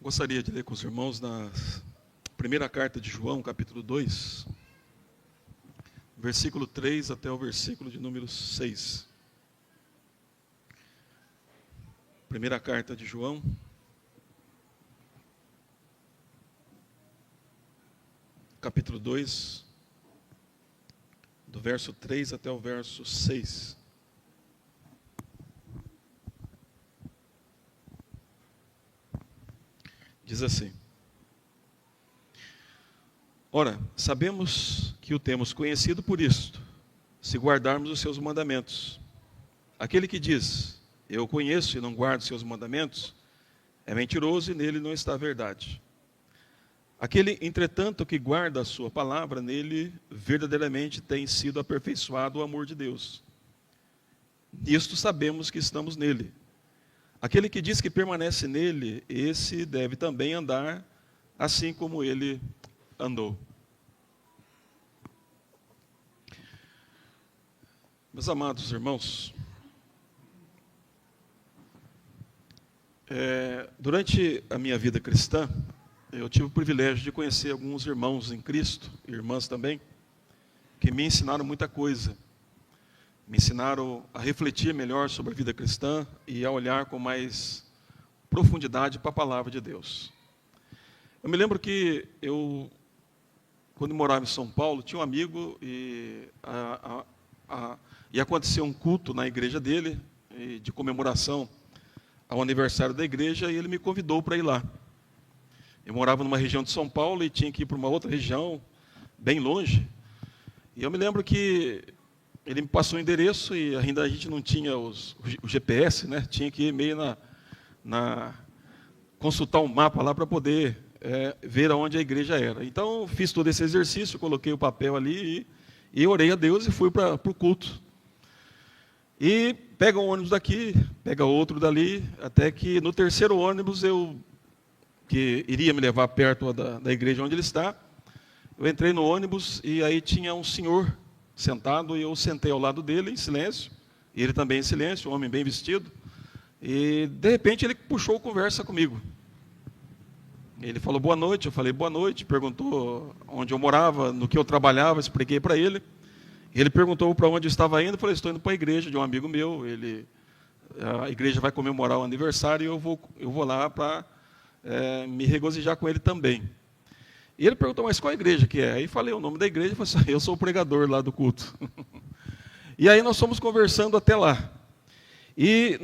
Gostaria de ler com os irmãos na primeira carta de João, capítulo 2, versículo 3 até o versículo de número 6. Primeira carta de João, capítulo 2, do verso 3 até o verso 6. Diz assim: Ora, sabemos que o temos conhecido por isto, se guardarmos os seus mandamentos. Aquele que diz, eu conheço e não guardo seus mandamentos, é mentiroso e nele não está a verdade. Aquele, entretanto, que guarda a sua palavra, nele verdadeiramente tem sido aperfeiçoado o amor de Deus. Nisto sabemos que estamos nele. Aquele que diz que permanece nele, esse deve também andar assim como ele andou. Meus amados irmãos, durante a minha vida cristã, eu tive o privilégio de conhecer alguns irmãos em Cristo, irmãs também, que me ensinaram muita coisa. Me ensinaram a refletir melhor sobre a vida cristã e a olhar com mais profundidade para a palavra de Deus. Eu me lembro que quando morava em São Paulo, tinha um amigo e ia acontecer um culto na igreja dele, de comemoração ao aniversário da igreja, e ele me convidou para ir lá. Eu morava numa região de São Paulo e tinha que ir para uma outra região, bem longe. E eu me lembro que ele me passou o endereço e ainda a gente não tinha o GPS, né? Tinha que ir meio consultar um mapa lá para poder ver aonde a igreja era. Então, fiz todo esse exercício, coloquei o papel ali e orei a Deus e fui para o culto. E pega um ônibus daqui, pega outro dali, até que no terceiro ônibus, que iria me levar perto da igreja onde ele está, eu entrei no ônibus e aí tinha um senhor sentado e eu sentei ao lado dele em silêncio, e ele também em silêncio, um homem bem vestido, e de repente ele puxou conversa comigo. Ele falou boa noite, eu falei boa noite, perguntou onde eu morava, no que eu trabalhava, expliquei para ele. Ele perguntou para onde eu estava indo, eu falei, estou indo para a igreja de um amigo meu, a igreja vai comemorar o aniversário e eu vou lá para me regozijar com ele também. E ele perguntou, mas qual igreja que é? Aí falei o nome da igreja e falei assim, eu sou o pregador lá do culto. E aí nós fomos conversando até lá. E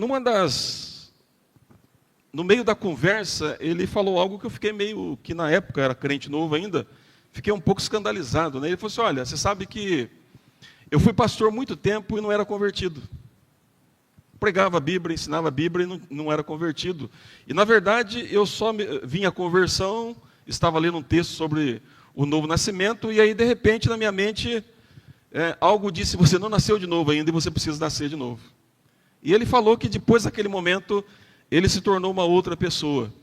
no meio da conversa, ele falou algo que eu fiquei meio, que na época era crente novo ainda, fiquei um pouco escandalizado, né? Ele falou assim, olha, você sabe que eu fui pastor muito tempo e não era convertido. Pregava a Bíblia, ensinava a Bíblia e não era convertido. E na verdade, eu só vim à conversão, estava lendo um texto sobre o novo nascimento, e aí de repente na minha mente, algo disse, você não nasceu de novo ainda e você precisa nascer de novo. E ele falou que depois daquele momento, ele se tornou uma outra pessoa.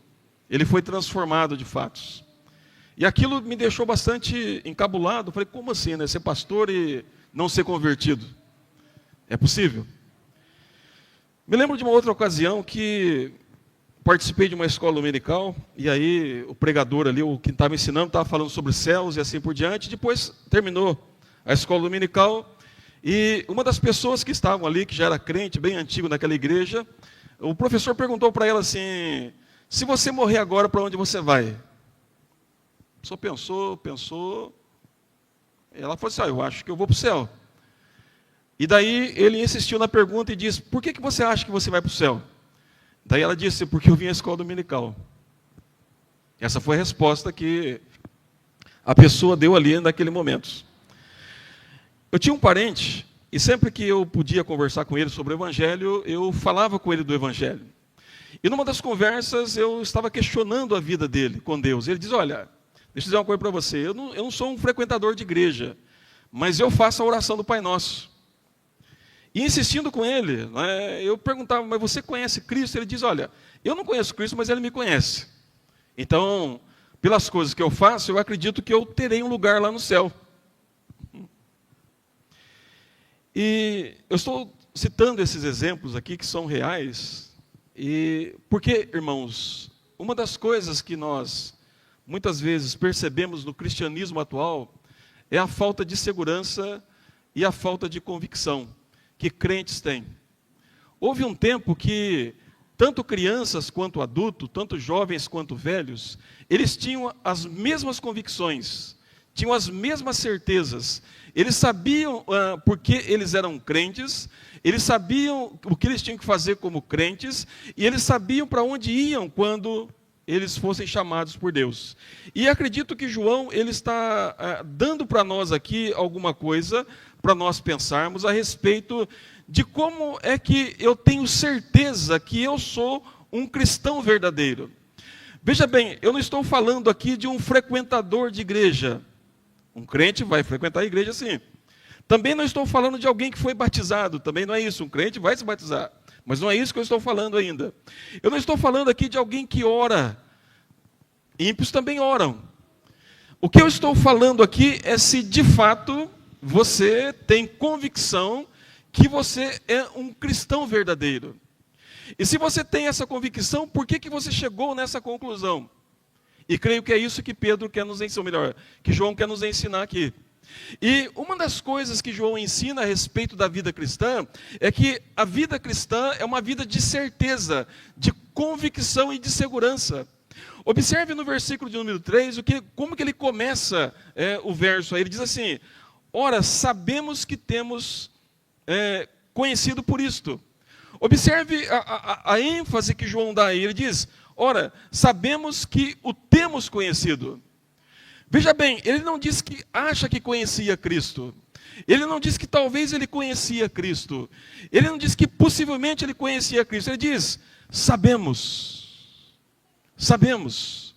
Ele foi transformado de fato. E aquilo me deixou bastante encabulado. Falei, como assim, né? Ser pastor e não ser convertido? É possível? Me lembro de uma outra ocasião que participei de uma escola dominical, e aí o pregador ali, o que estava ensinando, estava falando sobre céus e assim por diante. Depois terminou a escola dominical, e uma das pessoas que estavam ali, que já era crente, bem antigo naquela igreja, o professor perguntou para ela assim, se você morrer agora, para onde você vai? A pessoa pensou, ela falou assim, eu acho que eu vou para o céu. E daí ele insistiu na pergunta e disse, por que você acha que você vai para o céu? Daí ela disse, porque eu vim à escola dominical. Essa foi a resposta que a pessoa deu ali naquele momento. Eu tinha um parente, e sempre que eu podia conversar com ele sobre o Evangelho, eu falava com ele do Evangelho. E numa das conversas, eu estava questionando a vida dele com Deus. Ele diz, olha, deixa eu dizer uma coisa para você, eu não sou um frequentador de igreja, mas eu faço a oração do Pai Nosso. E insistindo com ele, eu perguntava, mas você conhece Cristo? Ele diz, olha, eu não conheço Cristo, mas ele me conhece. Então, pelas coisas que eu faço, eu acredito que eu terei um lugar lá no céu. E eu estou citando esses exemplos aqui que são reais, porque, irmãos, uma das coisas que nós muitas vezes percebemos no cristianismo atual é a falta de segurança e a falta de convicção que crentes têm. Houve um tempo que tanto crianças quanto adultos, tanto jovens quanto velhos, eles tinham as mesmas convicções, tinham as mesmas certezas. Eles sabiam porque eles eram crentes, eles sabiam o que eles tinham que fazer como crentes, e eles sabiam para onde iam quando eles fossem chamados por Deus. E acredito que João ele está dando para nós aqui alguma coisa para nós pensarmos a respeito de como é que eu tenho certeza que eu sou um cristão verdadeiro. Veja bem, eu não estou falando aqui de um frequentador de igreja. Um crente vai frequentar a igreja sim. Também não estou falando de alguém que foi batizado, também não é isso. Um crente vai se batizar, mas não é isso que eu estou falando ainda. Eu não estou falando aqui de alguém que ora. Ímpios também oram. O que eu estou falando aqui é se de fato você tem convicção que você é um cristão verdadeiro. E se você tem essa convicção, por que você chegou nessa conclusão? E creio que é isso que Pedro quer nos ensinar, ou melhor, que João quer nos ensinar aqui. E uma das coisas que João ensina a respeito da vida cristã é que a vida cristã é uma vida de certeza, de convicção e de segurança. Observe no versículo de número 3, como que ele começa o verso aí. Ele diz assim: ora, sabemos que temos conhecido por isto. Observe a ênfase que João dá aí. Ele diz: ora, sabemos que o temos conhecido. Veja bem, ele não diz que acha que conhecia Cristo. Ele não diz que talvez ele conhecia Cristo. Ele não diz que possivelmente ele conhecia Cristo. Ele diz: sabemos. Sabemos.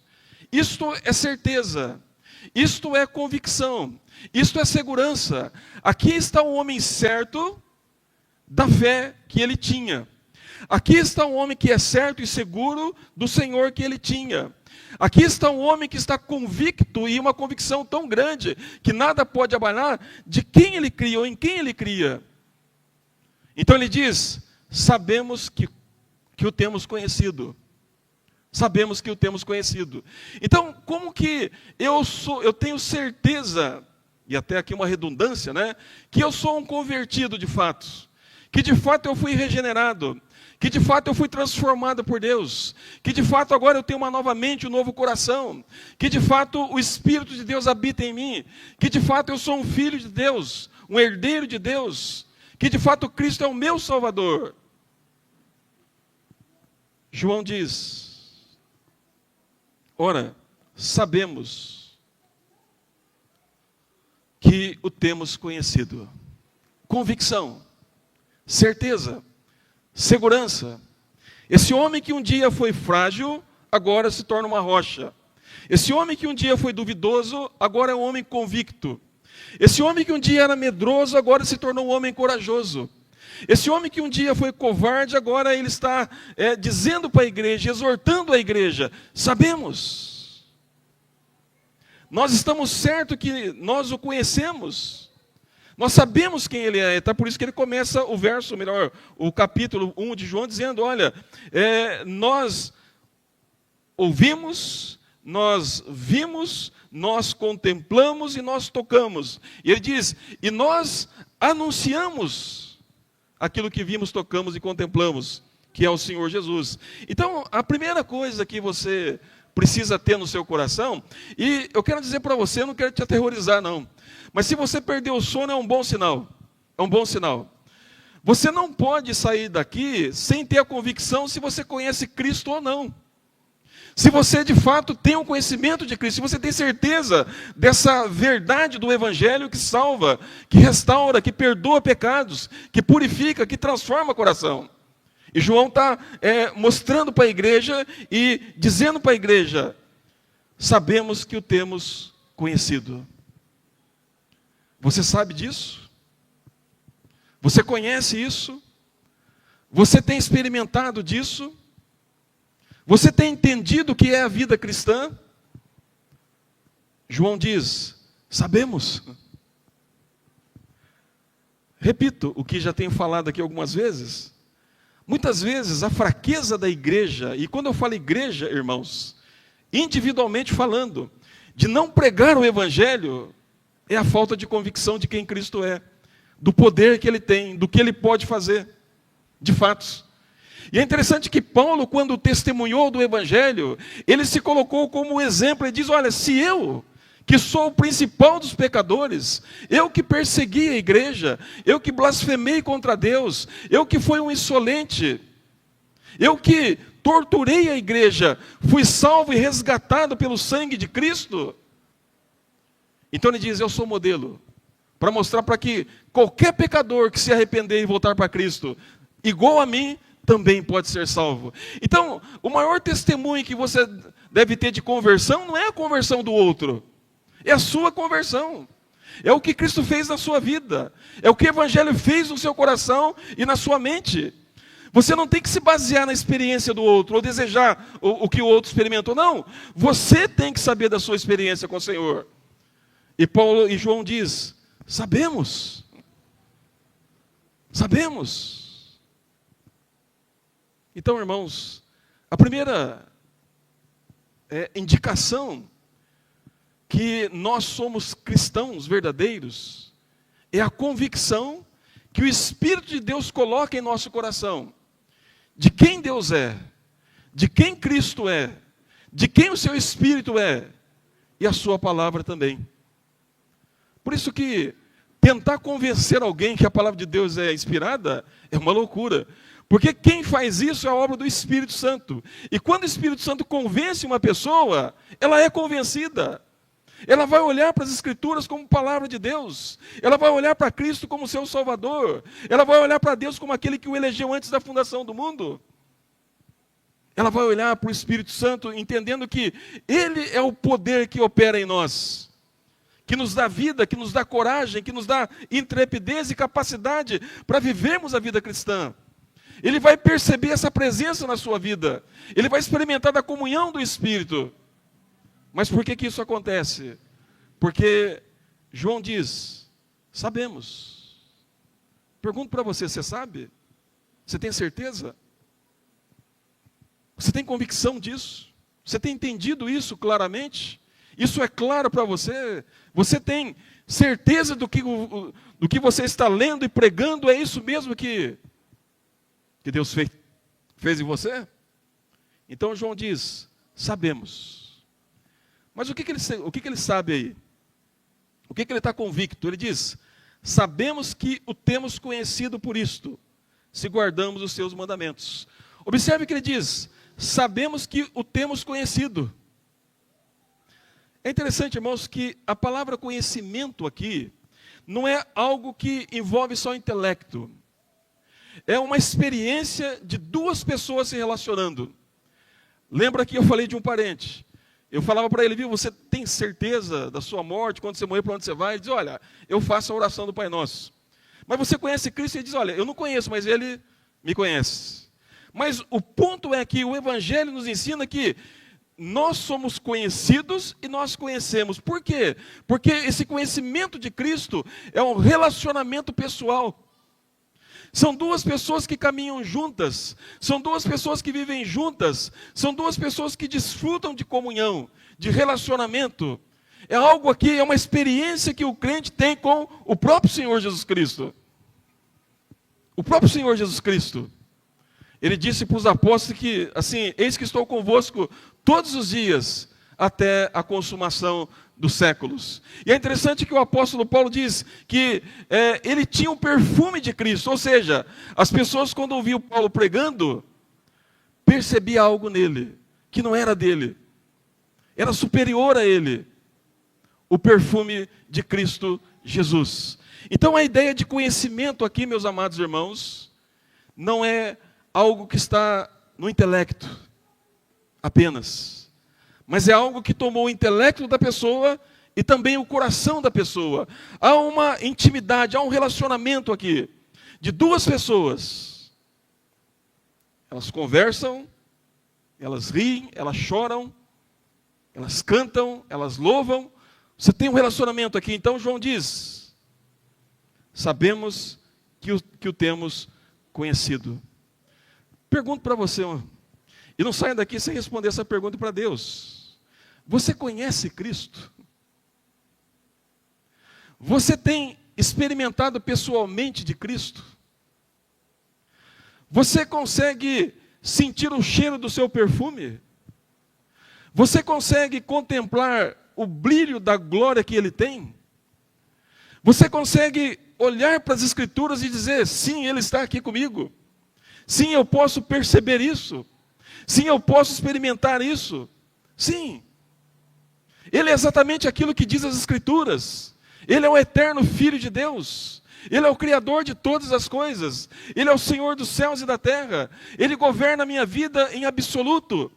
Isto é certeza. Isto é convicção. Isto é segurança. Aqui está um homem certo da fé que ele tinha. Aqui está um homem que é certo e seguro do Senhor que ele tinha. Aqui está um homem que está convicto e uma convicção tão grande que nada pode abalar de quem ele cria ou em quem ele cria. Então ele diz: sabemos que o temos conhecido. Sabemos que o temos conhecido. Então, como que eu tenho certeza, e até aqui uma redundância, né? Que eu sou um convertido de fato. Que de fato eu fui regenerado. Que de fato eu fui transformado por Deus. Que de fato agora eu tenho uma nova mente, um novo coração. Que de fato o Espírito de Deus habita em mim. Que de fato eu sou um filho de Deus, um herdeiro de Deus. Que de fato Cristo é o meu Salvador. João diz: ora, sabemos que o temos conhecido. Convicção, certeza, segurança. Esse homem que um dia foi frágil, agora se torna uma rocha. Esse homem que um dia foi duvidoso, agora é um homem convicto. Esse homem que um dia era medroso, agora se tornou um homem corajoso. Esse homem que um dia foi covarde, agora ele está dizendo para a igreja, exortando a igreja: sabemos. Nós estamos certos que nós o conhecemos. Nós sabemos quem ele é. Tá por isso que ele começa o verso, melhor, o capítulo 1 de João, dizendo: olha, nós ouvimos, nós vimos, nós contemplamos e nós tocamos. E ele diz: e nós anunciamos aquilo que vimos, tocamos e contemplamos, que é o Senhor Jesus. Então, a primeira coisa que você precisa ter no seu coração, e eu quero dizer para você, eu não quero te aterrorizar não, mas se você perdeu o sono é um bom sinal, é um bom sinal. Você não pode sair daqui sem ter a convicção se você conhece Cristo ou não. Se você de fato tem um conhecimento de Cristo, se você tem certeza dessa verdade do Evangelho que salva, que restaura, que perdoa pecados, que purifica, que transforma o coração. E João está mostrando para a igreja e dizendo para a igreja: sabemos que o temos conhecido. Você sabe disso? Você conhece isso? Você tem experimentado disso? Você tem entendido o que é a vida cristã? João diz: sabemos. Repito o que já tenho falado aqui algumas vezes. Muitas vezes a fraqueza da igreja, e quando eu falo igreja, irmãos, individualmente falando, de não pregar o evangelho, é a falta de convicção de quem Cristo é, do poder que ele tem, do que ele pode fazer, de fatos. E é interessante que Paulo, quando testemunhou do evangelho, ele se colocou como exemplo e diz: olha, se eu, que sou o principal dos pecadores, eu que persegui a igreja, eu que blasfemei contra Deus, eu que fui um insolente, eu que torturei a igreja, fui salvo e resgatado pelo sangue de Cristo. Então ele diz: eu sou modelo, para mostrar para que qualquer pecador que se arrepender e voltar para Cristo, igual a mim, também pode ser salvo. Então, o maior testemunho que você deve ter de conversão não é a conversão do outro, é a sua conversão. É o que Cristo fez na sua vida, é o que o Evangelho fez no seu coração e na sua mente. Você não tem que se basear na experiência do outro, ou desejar o que o outro experimentou, não. Você tem que saber da sua experiência com o Senhor. E Paulo e João diz: sabemos. Então, irmãos, a primeira indicação que nós somos cristãos verdadeiros é a convicção que o Espírito de Deus coloca em nosso coração, de quem Deus é, de quem Cristo é, de quem o seu Espírito é, e a sua palavra também. Por isso que tentar convencer alguém que a palavra de Deus é inspirada é uma loucura. Porque quem faz isso é a obra do Espírito Santo. E quando o Espírito Santo convence uma pessoa, ela é convencida. Ela vai olhar para as Escrituras como palavra de Deus. Ela vai olhar para Cristo como seu Salvador. Ela vai olhar para Deus como aquele que o elegeu antes da fundação do mundo. Ela vai olhar para o Espírito Santo entendendo que Ele é o poder que opera em nós, que nos dá vida, que nos dá coragem, que nos dá intrepidez e capacidade para vivermos a vida cristã. Ele vai perceber essa presença na sua vida. Ele vai experimentar da comunhão do Espírito. Mas por que isso acontece? Porque João diz: sabemos. Pergunto para você: você sabe? Você tem certeza? Você tem convicção disso? Você tem entendido isso claramente? Isso é claro para você? Você tem certeza do que você está lendo e pregando? É isso mesmo que Deus fez em você? Então João diz: sabemos. Mas o que ele sabe aí? O que ele está convicto? Ele diz: sabemos que o temos conhecido por isto, se guardamos os seus mandamentos. Observe que ele diz: sabemos que o temos conhecido. É interessante, irmãos, que a palavra conhecimento aqui não é algo que envolve só o intelecto. É uma experiência de duas pessoas se relacionando. Lembra que eu falei de um parente? Eu falava para ele: viu, você tem certeza da sua morte, quando você morrer, para onde você vai? Ele diz: olha, eu faço a oração do Pai Nosso. Mas você conhece Cristo? Ele diz: olha, eu não conheço, mas Ele me conhece. Mas o ponto é que o Evangelho nos ensina que nós somos conhecidos e nós conhecemos. Por quê? Porque esse conhecimento de Cristo é um relacionamento pessoal. São duas pessoas que caminham juntas, são duas pessoas que vivem juntas, são duas pessoas que desfrutam de comunhão, de relacionamento. É algo aqui, é uma experiência que o crente tem com o próprio Senhor Jesus Cristo. O próprio Senhor Jesus Cristo. Ele disse para os apóstolos que, assim, eis que estou convosco todos os dias, até a consumação dos séculos. E é interessante que o apóstolo Paulo diz que ele tinha o perfume de Cristo, ou seja, as pessoas quando ouviam Paulo pregando, percebiam algo nele, que não era dele, era superior a ele, o perfume de Cristo Jesus. Então a ideia de conhecimento aqui, meus amados irmãos, não é algo que está no intelecto apenas, mas é algo que tomou o intelecto da pessoa e também o coração da pessoa. Há uma intimidade, há um relacionamento aqui de duas pessoas. Elas conversam, elas riem, elas choram, elas cantam, elas louvam. Você tem um relacionamento aqui. Então João diz: sabemos que o temos conhecido. Pergunto para você, e não saia daqui sem responder essa pergunta para Deus. Você conhece Cristo? Você tem experimentado pessoalmente de Cristo? Você consegue sentir o cheiro do seu perfume? Você consegue contemplar o brilho da glória que Ele tem? Você consegue olhar para as Escrituras e dizer, sim, Ele está aqui comigo. Sim, eu posso perceber isso. Sim, eu posso experimentar isso. Sim. Ele é exatamente aquilo que diz as Escrituras. Ele é o eterno Filho de Deus. Ele é o Criador de todas as coisas. Ele é o Senhor dos céus e da terra. Ele governa a minha vida em absoluto.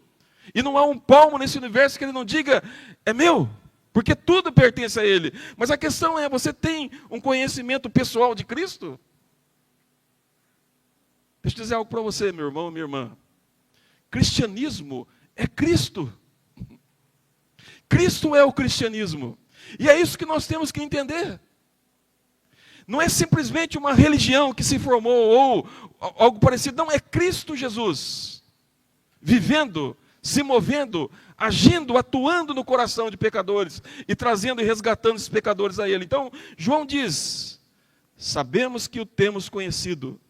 E não há um palmo nesse universo que Ele não diga, é meu, porque tudo pertence a Ele. Mas a questão é, você tem um conhecimento pessoal de Cristo? Deixa eu dizer algo para você, meu irmão, minha irmã. Cristianismo é Cristo. Cristo é o cristianismo. E é isso que nós temos que entender. Não é simplesmente uma religião que se formou ou algo parecido. Não, é Cristo Jesus. Vivendo, se movendo, agindo, atuando no coração de pecadores. E trazendo e resgatando esses pecadores a Ele. Então, João diz, sabemos que o temos conhecido.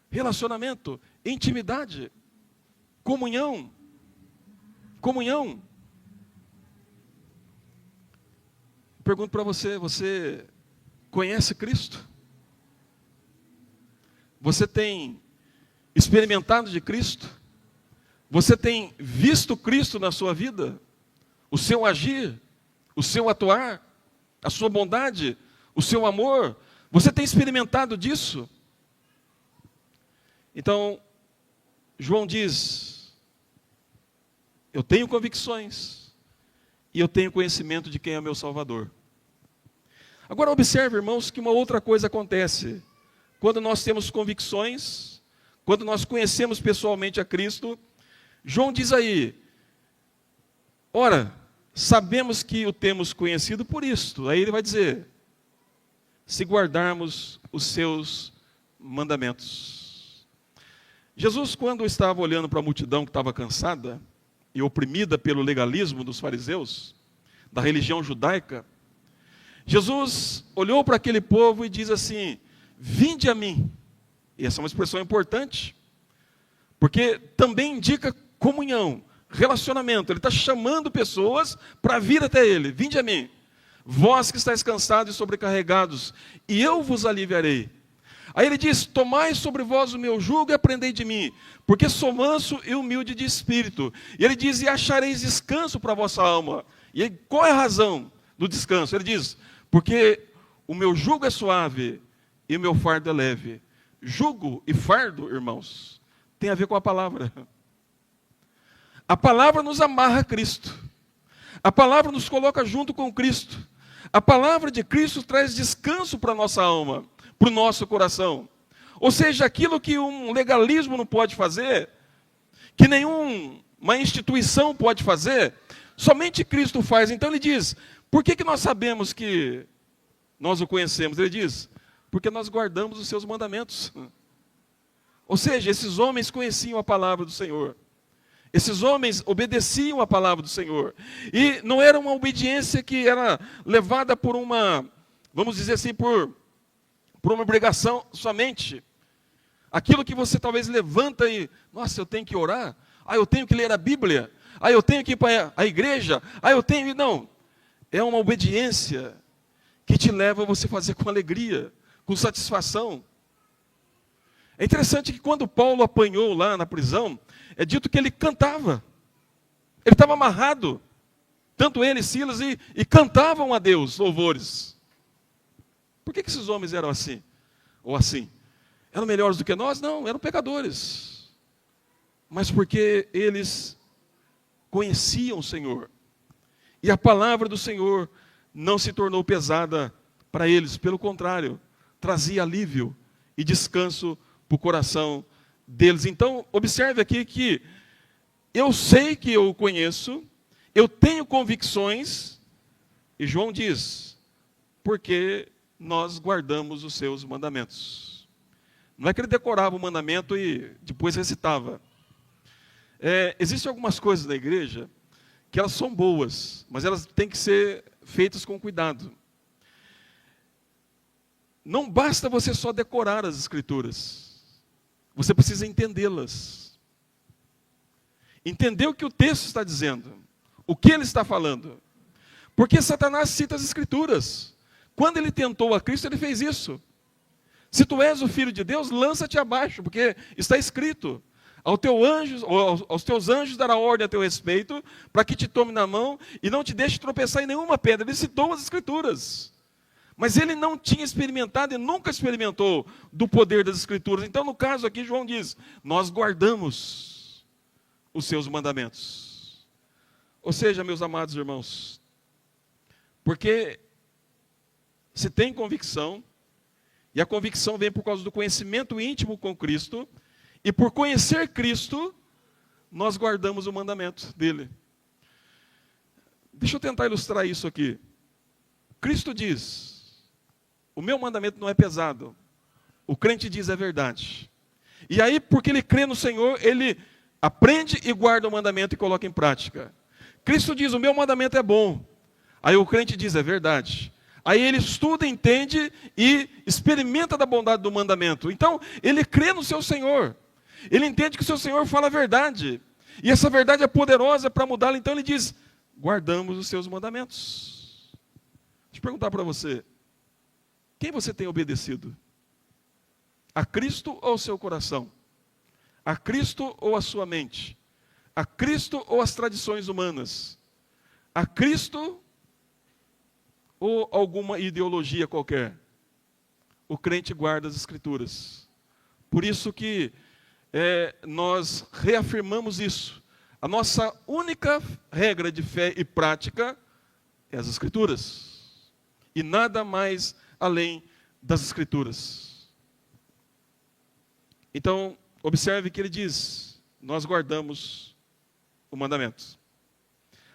Relacionamento, intimidade, comunhão. Comunhão. Pergunto para você, você conhece Cristo? Você tem experimentado de Cristo? Você tem visto Cristo na sua vida? O seu agir, o seu atuar, a sua bondade, o seu amor? Você tem experimentado disso? Então, João diz, eu tenho convicções e eu tenho conhecimento de quem é o meu Salvador. Agora observe, irmãos, que uma outra coisa acontece. Quando nós temos convicções, quando nós conhecemos pessoalmente a Cristo, João diz aí, ora, sabemos que o temos conhecido por isto. Aí ele vai dizer, se guardarmos os seus mandamentos. Jesus, quando estava olhando para a multidão que estava cansada e oprimida pelo legalismo dos fariseus, da religião judaica, Jesus olhou para aquele povo e diz assim, vinde a mim. E essa é uma expressão importante, porque também indica comunhão, relacionamento. Ele está chamando pessoas para vir até Ele. Vinde a mim, vós que estáis cansados e sobrecarregados, e eu vos aliviarei. Aí ele diz, tomai sobre vós o meu jugo e aprendei de mim, porque sou manso e humilde de espírito. E ele diz, e achareis descanso para a vossa alma. E aí, qual é a razão do descanso? Ele diz, porque o meu jugo é suave e o meu fardo é leve. Jugo e fardo, irmãos, tem a ver com a palavra. A palavra nos amarra a Cristo. A palavra nos coloca junto com Cristo. A palavra de Cristo traz descanso para a nossa alma, para o nosso coração. Ou seja, aquilo que um legalismo não pode fazer, que nenhuma instituição pode fazer, somente Cristo faz. Então ele diz, por que nós sabemos que nós o conhecemos? Ele diz, porque nós guardamos os seus mandamentos. Ou seja, esses homens conheciam a palavra do Senhor. Esses homens obedeciam a palavra do Senhor. E não era uma obediência que era levada por uma, vamos dizer assim, por uma obrigação somente. Aquilo que você talvez levanta e, nossa, eu tenho que orar, eu tenho que ler a Bíblia, eu tenho que ir para a igreja, eu tenho... Não, é uma obediência que te leva a você fazer com alegria, com satisfação. É interessante que quando Paulo apanhou lá na prisão, é dito que ele cantava. Ele estava amarrado, tanto ele e Silas, e cantavam a Deus louvores. Por que esses homens eram assim? Ou assim? Eram melhores do que nós? Não, eram pecadores. Mas porque eles conheciam o Senhor. E a palavra do Senhor não se tornou pesada para eles. Pelo contrário, trazia alívio e descanso para o coração deles. Então, observe aqui que eu sei que eu o conheço, eu tenho convicções, e João diz, porque nós guardamos os seus mandamentos. Não é que ele decorava o mandamento e depois recitava. Existem algumas coisas na igreja que elas são boas, mas elas têm que ser feitas com cuidado. Não basta você só decorar as Escrituras. Você precisa entendê-las. Entender o que o texto está dizendo. O que ele está falando. Porque Satanás cita as Escrituras. Quando ele tentou a Cristo, ele fez isso. Se tu és o Filho de Deus, lança-te abaixo, porque está escrito. Aos teus anjos dará ordem a teu respeito, para que te tome na mão e não te deixe tropeçar em nenhuma pedra. Ele citou as Escrituras. Mas ele não tinha experimentado e nunca experimentou do poder das Escrituras. Então, no caso aqui, João diz, nós guardamos os seus mandamentos. Ou seja, meus amados irmãos, porque se tem convicção, e a convicção vem por causa do conhecimento íntimo com Cristo, e por conhecer Cristo, nós guardamos o mandamento dele. Deixa eu tentar ilustrar isso aqui. Cristo diz, o meu mandamento não é pesado. O crente diz é verdade. E aí, porque ele crê no Senhor, ele aprende e guarda o mandamento e coloca em prática. Cristo diz, o meu mandamento é bom. Aí o crente diz, é verdade. Aí ele estuda, entende e experimenta da bondade do mandamento. Então, ele crê no seu Senhor. Ele entende que o seu Senhor fala a verdade. E essa verdade é poderosa para mudá-lo. Então ele diz, guardamos os seus mandamentos. Deixa eu perguntar para você. Quem você tem obedecido? A Cristo ou ao seu coração? A Cristo ou a sua mente? A Cristo ou as tradições humanas? A Cristo ou alguma ideologia qualquer? O crente guarda as Escrituras. Por isso que nós reafirmamos isso. A nossa única regra de fé e prática é as Escrituras. E nada mais além das Escrituras. Então, observe que ele diz, nós guardamos o mandamento.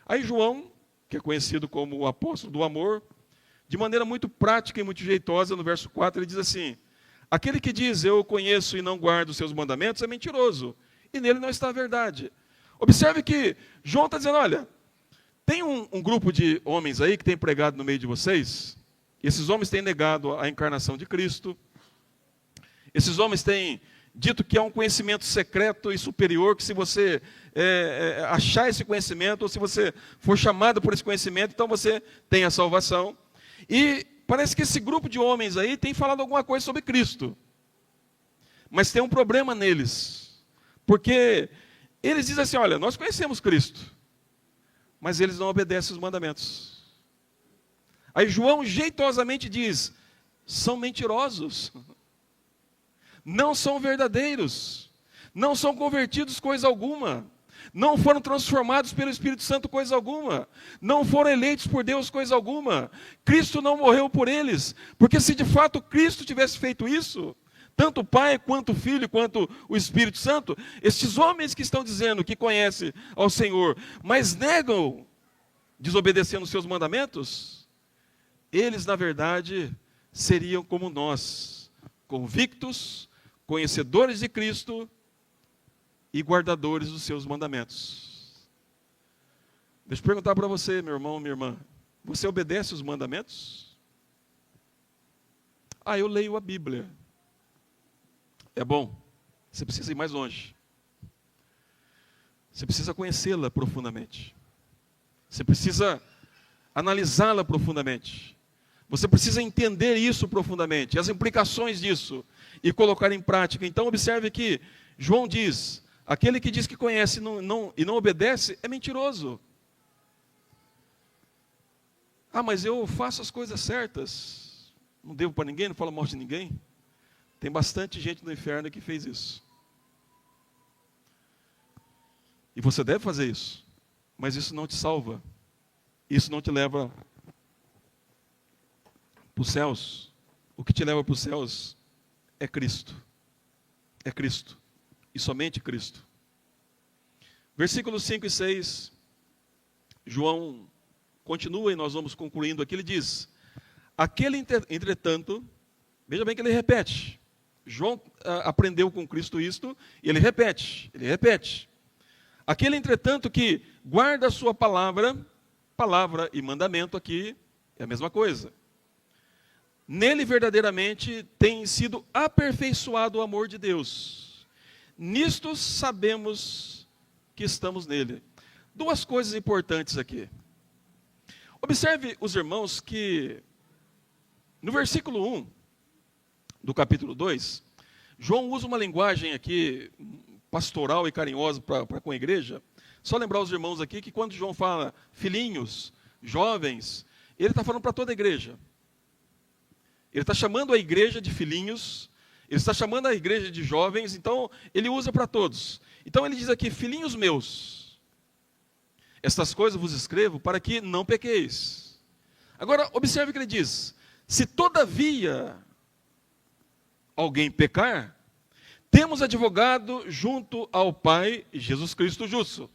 Aí João, que é conhecido como o apóstolo do amor, de maneira muito prática e muito jeitosa, no verso 4, ele diz assim, aquele que diz, eu o conheço e não guardo os seus mandamentos, é mentiroso, e nele não está a verdade. Observe que João está dizendo, olha, tem um grupo de homens aí que tem pregado no meio de vocês, e esses homens têm negado a encarnação de Cristo, esses homens têm dito que há um conhecimento secreto e superior, que se você achar esse conhecimento, ou se você for chamado por esse conhecimento, então você tem a salvação. E parece que esse grupo de homens aí tem falado alguma coisa sobre Cristo. Mas tem um problema neles. Porque eles dizem assim, olha, nós conhecemos Cristo, mas eles não obedecem os mandamentos. Aí João jeitosamente diz, são mentirosos. Não são verdadeiros. Não são convertidos coisa alguma. Não foram transformados pelo Espírito Santo coisa alguma. Não foram eleitos por Deus coisa alguma. Cristo não morreu por eles. Porque se de fato Cristo tivesse feito isso, tanto o Pai, quanto o Filho, quanto o Espírito Santo, estes homens que estão dizendo que conhecem ao Senhor, mas negam, desobedecendo os seus mandamentos, eles na verdade seriam como nós, convictos, conhecedores de Cristo, e guardadores dos seus mandamentos. Deixa eu perguntar para você, meu irmão, minha irmã. Você obedece os mandamentos? Eu leio a Bíblia. É bom. Você precisa ir mais longe. Você precisa conhecê-la profundamente. Você precisa analisá-la profundamente. Você precisa entender isso profundamente, as implicações disso, e colocar em prática. Então observe que João diz, aquele que diz que conhece e não obedece é mentiroso. Mas eu faço as coisas certas, não devo para ninguém, não falo mal de ninguém. Tem bastante gente no inferno que fez isso. E você deve fazer isso, mas isso não te salva. Isso não te leva para os céus. O que te leva para os céus é Cristo. É Cristo. E somente Cristo. Versículos 5 e 6, João continua e nós vamos concluindo aqui. Ele diz, aquele entretanto, veja bem que ele repete, João aprendeu com Cristo isto, e ele repete. Aquele, entretanto, que guarda a sua palavra e mandamento aqui é a mesma coisa. Nele verdadeiramente tem sido aperfeiçoado o amor de Deus. Nisto sabemos que estamos nele. Duas coisas importantes aqui. Observe, os irmãos, que no versículo 1 do capítulo 2, João usa uma linguagem aqui pastoral e carinhosa para com a igreja. Só lembrar os irmãos aqui que quando João fala filhinhos, jovens, ele está falando para toda a igreja. Ele está chamando a igreja de filhinhos, ele está chamando a igreja de jovens, então ele usa para todos. Então ele diz aqui, filhinhos meus, estas coisas vos escrevo para que não pequeis. Agora, observe o que ele diz, se todavia alguém pecar, temos advogado junto ao Pai, Jesus Cristo justo.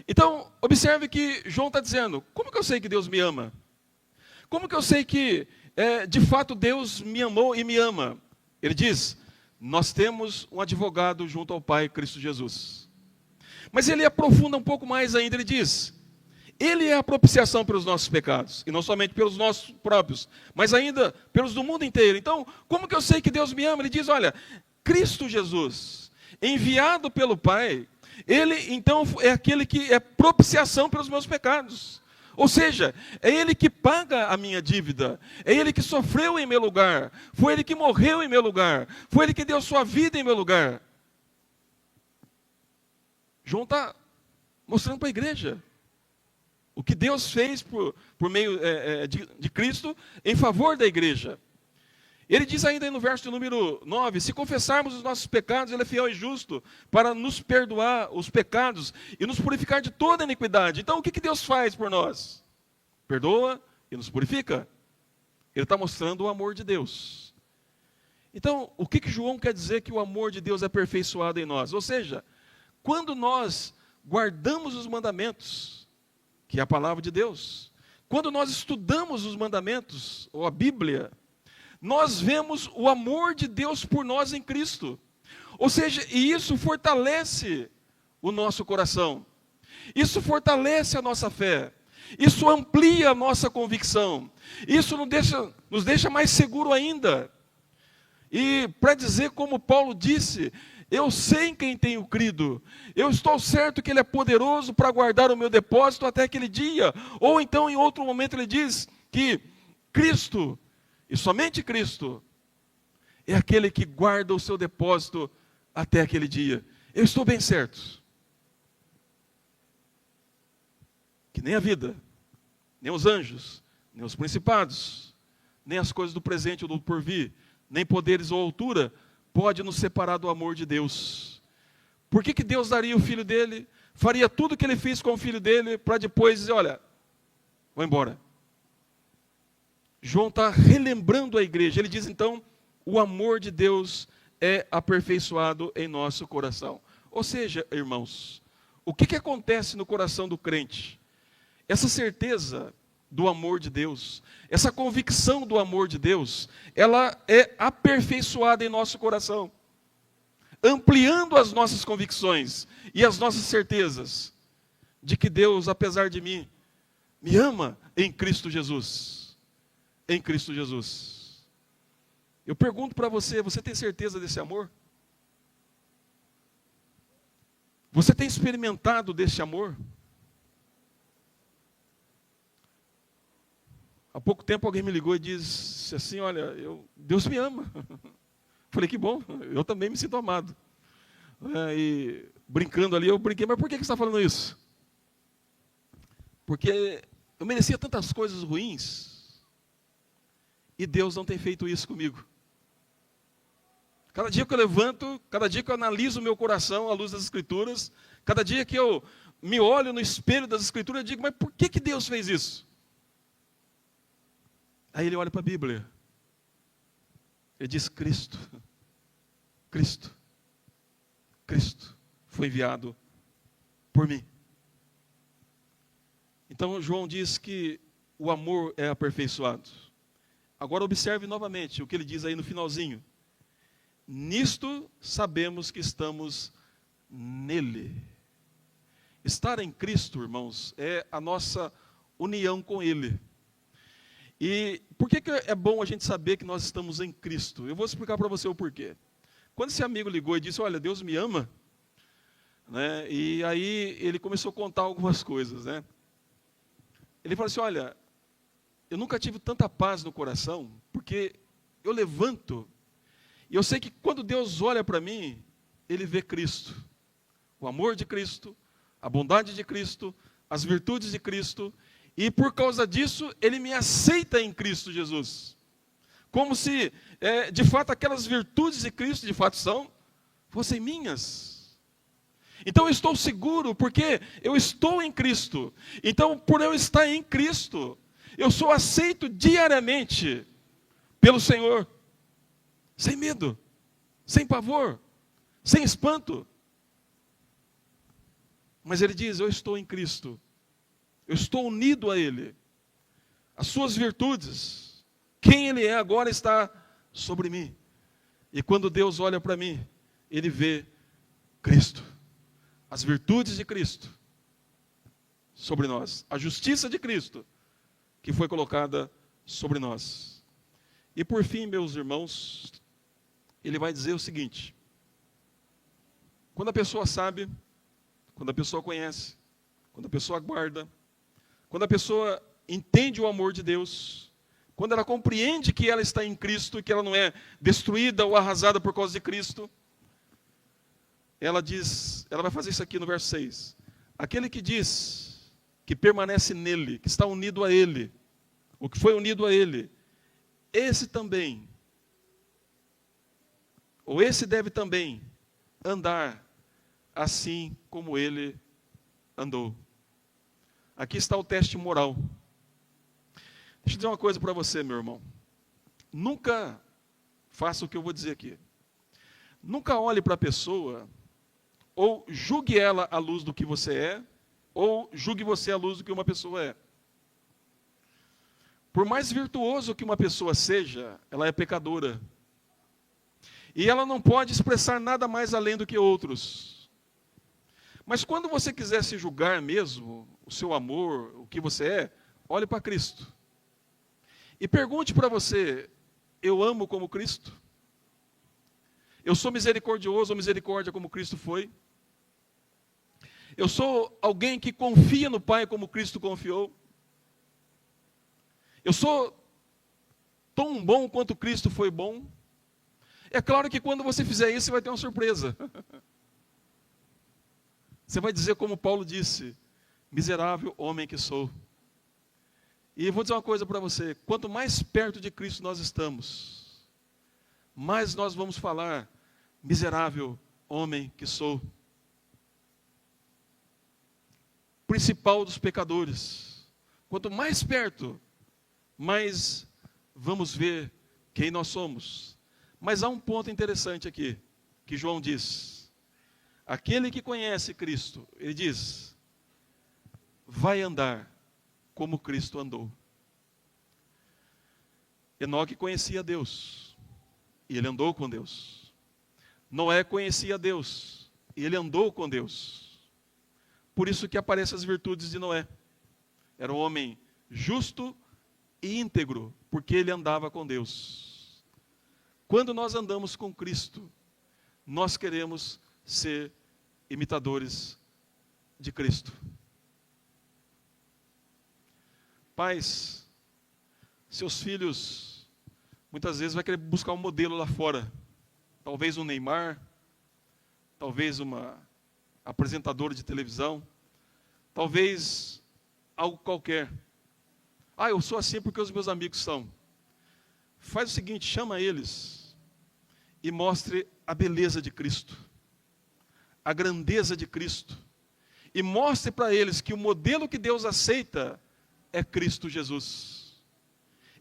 Então, observe que João está dizendo, como que eu sei que Deus me ama? Como que eu sei que, de fato, Deus me amou e me ama? Ele diz, nós temos um advogado junto ao Pai, Cristo Jesus. Mas ele aprofunda um pouco mais ainda, ele diz, ele é a propiciação pelos nossos pecados, e não somente pelos nossos próprios, mas ainda pelos do mundo inteiro. Então, como que eu sei que Deus me ama? Ele diz, olha, Cristo Jesus, enviado pelo Pai, ele então é aquele que é propiciação pelos meus pecados. Ou seja, é ele que paga a minha dívida, é ele que sofreu em meu lugar, foi ele que morreu em meu lugar, foi ele que deu sua vida em meu lugar. João está mostrando para a igreja o que Deus fez por meio de Cristo em favor da igreja. Ele diz ainda no verso número 9, se confessarmos os nossos pecados, ele é fiel e justo para nos perdoar os pecados e nos purificar de toda iniquidade. Então o que Deus faz por nós? Perdoa e nos purifica. Ele está mostrando o amor de Deus. Então, o que João quer dizer que o amor de Deus é aperfeiçoado em nós? Ou seja, quando nós guardamos os mandamentos, que é a palavra de Deus, quando nós estudamos os mandamentos, ou a Bíblia, nós vemos o amor de Deus por nós em Cristo. Ou seja, e isso fortalece o nosso coração. Isso fortalece a nossa fé. Isso amplia a nossa convicção. Isso nos deixa mais seguro ainda. E para dizer como Paulo disse, eu sei em quem tenho crido. Eu estou certo que ele é poderoso para guardar o meu depósito até aquele dia. Ou então em outro momento ele diz que Cristo, e somente Cristo, é aquele que guarda o seu depósito até aquele dia. Eu estou bem certo que nem a vida, nem os anjos, nem os principados, nem as coisas do presente ou do porvir, nem poderes ou altura, pode nos separar do amor de Deus. Por que Deus daria o filho dele, faria tudo o que ele fez com o filho dele, para depois dizer, olha, vou embora. João está relembrando a igreja. Ele diz então, o amor de Deus é aperfeiçoado em nosso coração. Ou seja, irmãos, o que acontece no coração do crente? Essa certeza do amor de Deus, essa convicção do amor de Deus, ela é aperfeiçoada em nosso coração, ampliando as nossas convicções e as nossas certezas de que Deus, apesar de mim, me ama em Cristo Jesus. Em Cristo Jesus. Eu pergunto para você, você tem certeza desse amor? Você tem experimentado desse amor? Há pouco tempo alguém me ligou e disse assim, olha, Deus me ama. Falei, que bom, eu também me sinto amado. E brincando ali, eu brinquei, mas por que você está falando isso? Porque eu merecia tantas coisas ruins, e Deus não tem feito isso comigo. Cada dia que eu levanto, cada dia que eu analiso o meu coração à luz das Escrituras, cada dia que eu me olho no espelho das Escrituras, eu digo, mas por que Deus fez isso? Aí ele olha para a Bíblia. Ele diz, Cristo foi enviado por mim. Então João diz que o amor é aperfeiçoado. Agora observe novamente o que ele diz aí no finalzinho. nisto sabemos que estamos nele. Estar em Cristo, irmãos, é a nossa união com Ele. E por que é bom a gente saber que nós estamos em Cristo? Eu vou explicar para você o porquê. Quando esse amigo ligou e disse, olha, Deus me ama, né? E aí ele começou a contar algumas coisas, né? Ele falou assim, olha, eu nunca tive tanta paz no coração, porque eu levanto, e eu sei que quando Deus olha para mim, Ele vê Cristo, o amor de Cristo, a bondade de Cristo, as virtudes de Cristo, e por causa disso, Ele me aceita em Cristo Jesus. Como se, de fato, aquelas virtudes de Cristo, de fato, fossem minhas. Então eu estou seguro, porque eu estou em Cristo. Então, por eu estar em Cristo, eu sou aceito diariamente pelo Senhor. Sem medo, sem pavor, sem espanto. Mas ele diz, eu estou em Cristo. Eu estou unido a Ele. As suas virtudes, quem Ele é agora está sobre mim. E quando Deus olha para mim, Ele vê Cristo. As virtudes de Cristo sobre nós. A justiça de Cristo que foi colocada sobre nós. E por fim, meus irmãos, ele vai dizer o seguinte. Quando a pessoa sabe, quando a pessoa conhece, quando a pessoa guarda, quando a pessoa entende o amor de Deus, quando ela compreende que ela está em Cristo, que ela não é destruída ou arrasada por causa de Cristo, ela diz, ela vai fazer isso aqui no verso 6. Aquele que diz que permanece nele, que está unido a ele, o que foi unido a ele, esse também, ou esse deve também andar assim como ele andou. Aqui está o teste moral. Deixa eu dizer uma coisa para você, meu irmão. Nunca faça o que eu vou dizer aqui. Nunca olhe para a pessoa, ou julgue ela à luz do que você é, ou julgue você à luz do que uma pessoa é. Por mais virtuoso que uma pessoa seja, ela é pecadora. E ela não pode expressar nada mais além do que outros. Mas quando você quiser se julgar mesmo, o seu amor, o que você é, olhe para Cristo. E pergunte para você, eu amo como Cristo? Eu sou misericordioso ou misericórdia como Cristo foi? Eu sou alguém que confia no Pai como Cristo confiou? Eu sou tão bom quanto Cristo foi bom? É claro que quando você fizer isso, você vai ter uma surpresa. Você vai dizer como Paulo disse, miserável homem que sou. E eu vou dizer uma coisa para você, quanto mais perto de Cristo nós estamos, mais nós vamos falar, miserável homem que sou. Principal dos pecadores. Quanto mais perto, mais vamos ver quem nós somos. Mas há um ponto interessante aqui, que João diz. Aquele que conhece Cristo, ele diz, vai andar como Cristo andou. Enoque conhecia Deus, e ele andou com Deus. Noé conhecia Deus, e ele andou com Deus. Por isso que aparecem as virtudes de Noé. Era um homem justo e íntegro, porque ele andava com Deus. Quando nós andamos com Cristo, nós queremos ser imitadores de Cristo. Pais, seus filhos, muitas vezes vai querer buscar um modelo lá fora. Talvez um Neymar, talvez uma apresentadora de televisão, talvez algo qualquer. Ah, eu sou assim porque os meus amigos são. Faz o seguinte, chama eles e mostre a beleza de Cristo, a grandeza de Cristo, e mostre para eles que o modelo que Deus aceita é Cristo Jesus.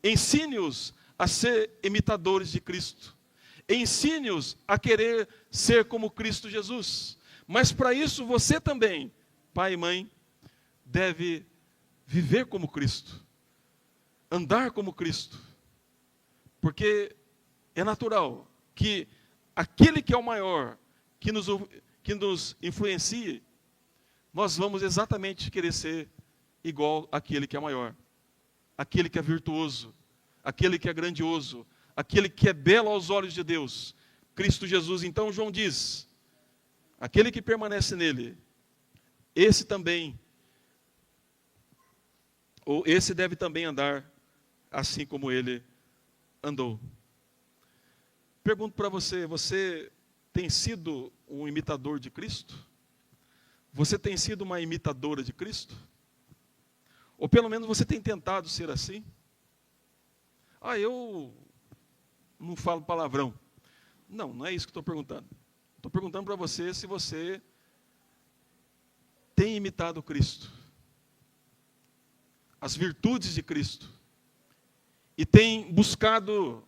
Ensine-os a ser imitadores de Cristo. Ensine-os a querer ser como Cristo Jesus. Mas para isso você também, pai e mãe, deve viver como Cristo. Andar como Cristo. Porque é natural que aquele que é o maior, que nos influencie, nós vamos exatamente querer ser igual àquele que é maior, aquele que é virtuoso, aquele que é grandioso, aquele que é belo aos olhos de Deus, Cristo Jesus. Então João diz, aquele que permanece nele, esse deve também andar assim como ele andou. Pergunto para você, você tem sido um imitador de Cristo? Você tem sido uma imitadora de Cristo? Ou pelo menos você tem tentado ser assim? Eu não falo palavrão. Não é isso que estou perguntando. Estou perguntando para você se você tem imitado Cristo, as virtudes de Cristo, e tem buscado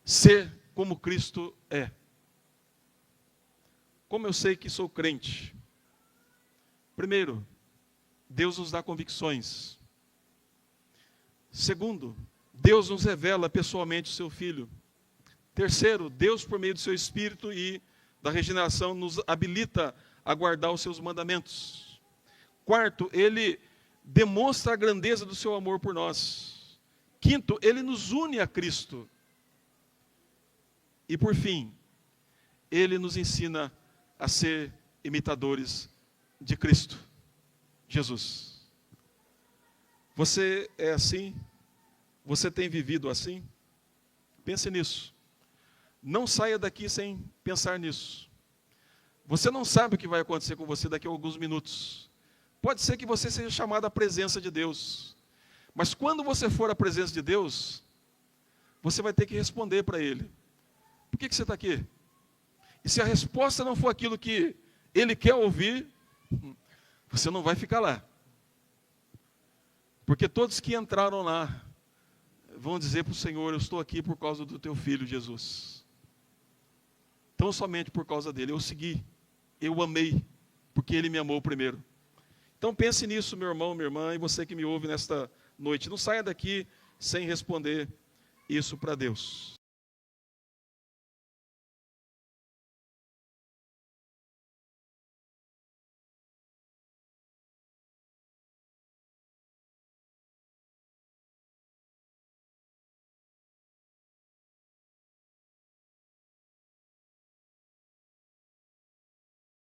ser como Cristo é. Como eu sei que sou crente? Primeiro, Deus nos dá convicções. Segundo, Deus nos revela pessoalmente o seu Filho. Terceiro, Deus, por meio do seu Espírito e da regeneração, nos habilita a guardar os seus mandamentos. Quarto, Ele demonstra a grandeza do seu amor por nós. Quinto, Ele nos une a Cristo. E por fim, Ele nos ensina a ser imitadores de Cristo, Jesus. Você é assim? Você tem vivido assim? Pense nisso. Não saia daqui sem pensar nisso. Você não sabe o que vai acontecer com você daqui a alguns minutos. Pode ser que você seja chamado à presença de Deus. Mas quando você for à presença de Deus, você vai ter que responder para Ele. Por que você está aqui? E se a resposta não for aquilo que Ele quer ouvir, você não vai ficar lá. Porque todos que entraram lá vão dizer para o Senhor, eu estou aqui por causa do teu Filho Jesus. Tão somente por causa dele. Eu segui, eu amei, porque ele me amou primeiro. Então pense nisso, meu irmão, minha irmã, e você que me ouve nesta noite. Não saia daqui sem responder isso para Deus.